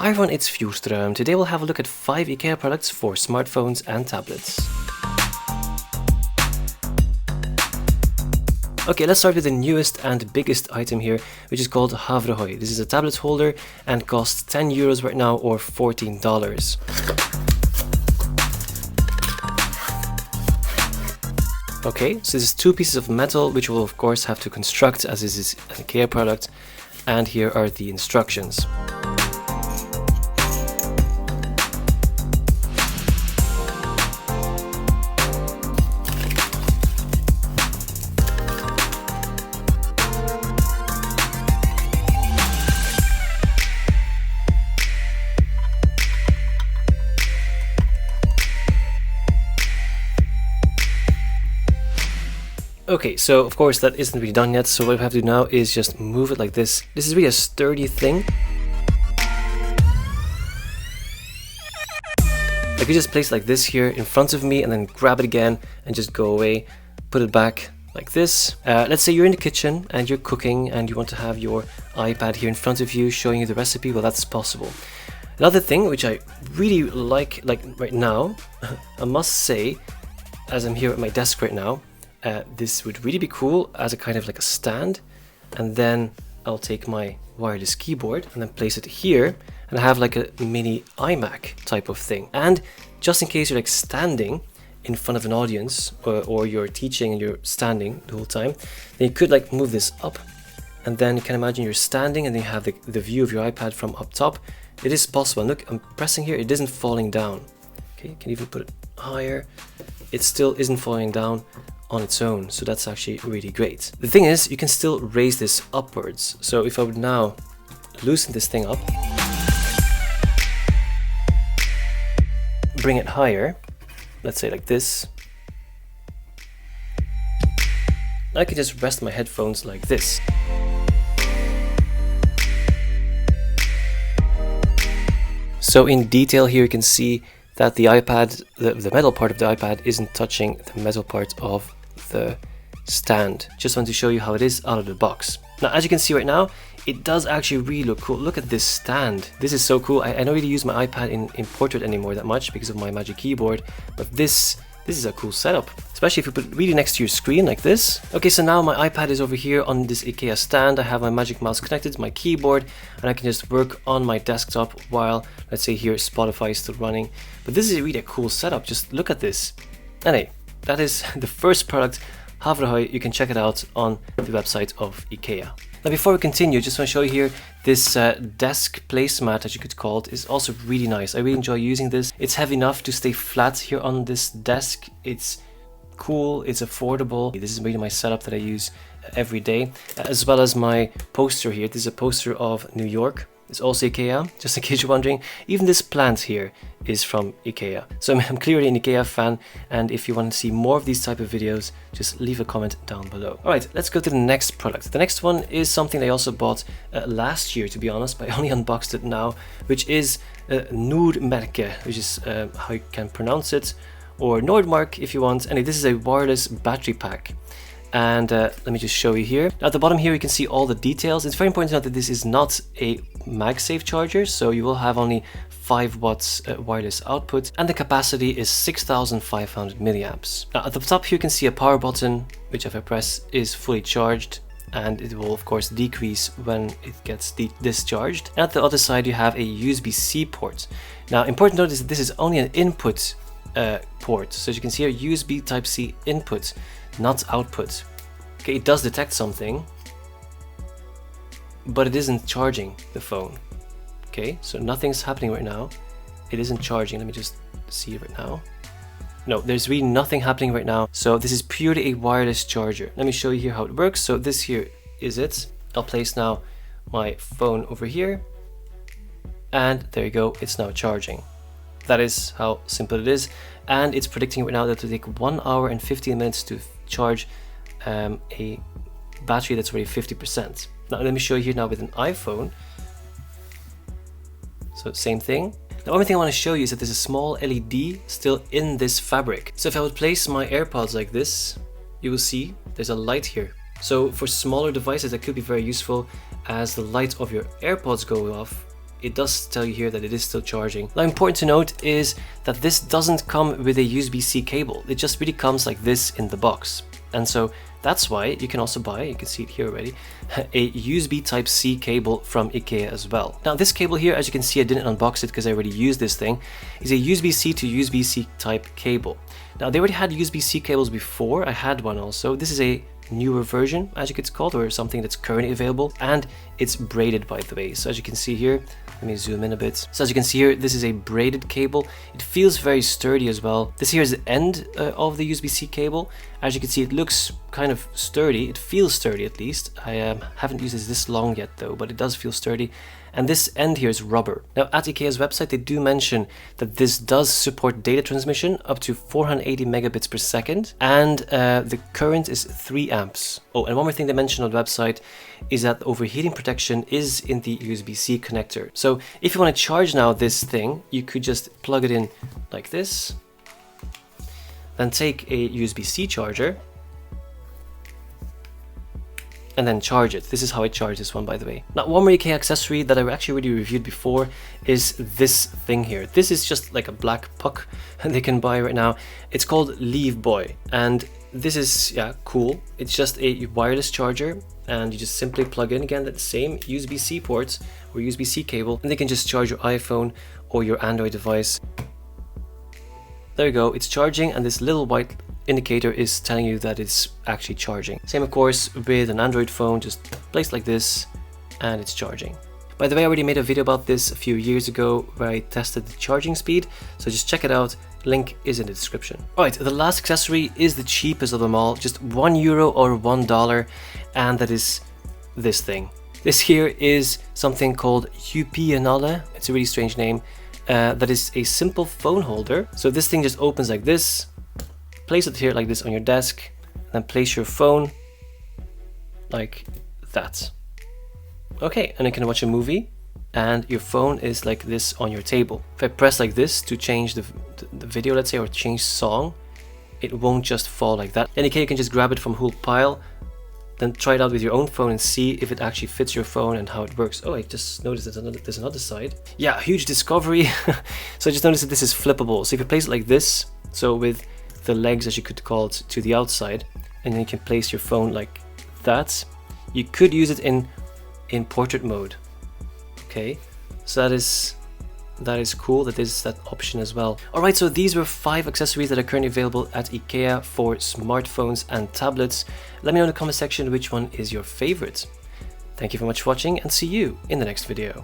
Hi everyone, it's Fjordström. Today we'll have a look at 5 IKEA products for smartphones and tablets. Okay, let's start with the newest and biggest item here, which is called HAVREHOJ. This is a tablet holder and costs €10 right now, or $14. Okay, so this is 2 pieces of metal, which we'll of course have to construct, as this is an IKEA product. And here are the instructions. Okay, so of course that isn't really done yet, so what we have to do now is just move it like this. This is really a sturdy thing. I could just place it like this here in front of me and then grab it again and just go away, put it back like this. Let's say you're in the kitchen and you're cooking and you want to have your iPad here in front of you showing you the recipe. Well, that's possible. Another thing which I really like right now, I must say, as I'm here at my desk right now, this would really be cool as a kind of like a stand, and then I'll take my wireless keyboard and then place it here, and I have like a mini iMac type of thing. And just in case you're like standing in front of an audience, or you're teaching and you're standing the whole time, then you could like move this up, and then you can imagine you're standing and then you have the view of your iPad from up top. It is possible. And look, I'm pressing here, it isn't falling down. Okay, you can even put it higher. It still isn't falling down on its own, so that's actually really great. The thing is, you can still raise this upwards. So if I would now loosen this thing up, bring it higher, let's say like this, I can just rest my headphones like this. So in detail here you can see that the iPad, the metal part of the iPad isn't touching the metal part of the stand. Just want to show you how it is out of the box. Now, as you can see right now, it does actually really look cool. Look at this stand. This is so cool. I don't really use my iPad in portrait anymore that much because of my Magic Keyboard, but this is a cool setup, especially if you put it really next to your screen like this. Okay, so now my iPad is over here on this IKEA stand. I have my Magic Mouse connected to my keyboard, and I can just work on my desktop while, let's say here, Spotify is still running. But this is really a cool setup. Just look at this. And hey, that is the first product, HAVREHOJ. You can check it out on the website of IKEA. Now, before we continue, just want to show you here, this desk placemat, as you could call it, is also really nice. I really enjoy using this. It's heavy enough to stay flat here on this desk. It's cool, it's affordable. This is really my setup that I use every day, as well as my poster here. This is a poster of New York. It's also IKEA, just in case you're wondering. Even this plant here is from IKEA. So I'm clearly an IKEA fan, and if you want to see more of these type of videos, just leave a comment down below. Alright, let's go to the next product. The next one is something I also bought last year, to be honest, but I only unboxed it now, which is NORDMÄRKE, which is how you can pronounce it, or NORDMÄRKE if you want. And this is a wireless battery pack. And let me just show you here. Now, at the bottom here you can see all the details. It's very important to note that this is not a MagSafe charger, so you will have only 5 watts wireless output, and the capacity is 6,500 milliamps. Now, at the top here you can see a power button, which if I press is fully charged, and it will of course decrease when it gets discharged. And at the other side you have a USB-C port. Now, important to note is that this is only an input port. So as you can see here, USB Type-C input, not output. Okay, it does detect something, but it isn't charging the phone. Okay, so nothing's happening right now. It isn't charging. Let me just see it right now. No, there's really nothing happening right now. So this is purely a wireless charger. Let me show you here how it works. So this here is it. I'll place now my phone over here, and there you go, it's now charging. That is how simple it is, and it's predicting right now that it will take 1 hour and 15 minutes to charge a battery that's already 50%. Now let me show you here now with an iPhone. So same thing. The only thing I want to show you is that there's a small LED still in this fabric. So if I would place my AirPods like this, you will see there's a light here. So for smaller devices that could be very useful, as the light of your AirPods go off, it does tell you here that it is still charging. Now, important to note is that this doesn't come with a USB-C cable. It just really comes like this in the box. And so that's why you can also buy, you can see it here already, a USB Type-C cable from IKEA as well. Now this cable here, as you can see, I didn't unbox it because I already used this thing, is a USB-C to USB-C type cable. Now they already had USB-C cables before, I had one also. This is a newer version, as you could call it, or something that's currently available, and it's braided, by the way. So as you can see here, let me zoom in a bit. So as you can see here, this is a braided cable. It feels very sturdy as well. This here is the end of the USB-C cable. As you can see, it looks kind of sturdy. It feels sturdy, at least. I haven't used this long yet though, but it does feel sturdy. And this end here is rubber. Now at IKEA's website, they do mention that this does support data transmission up to 480 megabits per second, and the current is 3 amps. Oh, and one more thing they mentioned on the website is that overheating protection is in the USB-C connector. So if you want to charge now this thing, you could just plug it in like this, then take a USB-C charger, and then charge it. This is how I charge this one, by the way. Now, one more IKEA accessory that I actually already reviewed before is this thing here. This is just like a black puck and they can buy right now. It's called LIVBOJ, and this is, yeah, cool. It's just a wireless charger, and you just simply plug in again that same USB-C ports or USB-C cable, and they can just charge your iPhone or your Android device. There you go, it's charging, and this little white indicator is telling you that it's actually charging. Same of course with an Android phone, just placed like this and it's charging. By the way, I already made a video about this a few years ago where I tested the charging speed, so just check it out, link is in the description. Alright, the last accessory is the cheapest of them all, just €1 or $1, and that is this thing. This here is something called UP-Anale, it's a really strange name, that is a simple phone holder. So this thing just opens like this, place it here like this on your desk, and then place your phone like that. Okay, and you can watch a movie and your phone is like this on your table. If I press like this to change the video, let's say, or change song, it won't just fall like that. And you can just grab it from a whole pile, then try it out with your own phone and see if it actually fits your phone and how it works. Oh, I just noticed there's another side. Yeah, huge discovery. So I just noticed that this is flippable. So if you place it like this, so with the legs, as you could call it, to the outside, and then you can place your phone like that, you could use it in portrait mode. Okay, so that is cool, that is that option as well. Alright, so these were 5 accessories that are currently available at IKEA for smartphones and tablets. Let me know in the comment section which one is your favorite. Thank you very much for watching, and see you in the next video.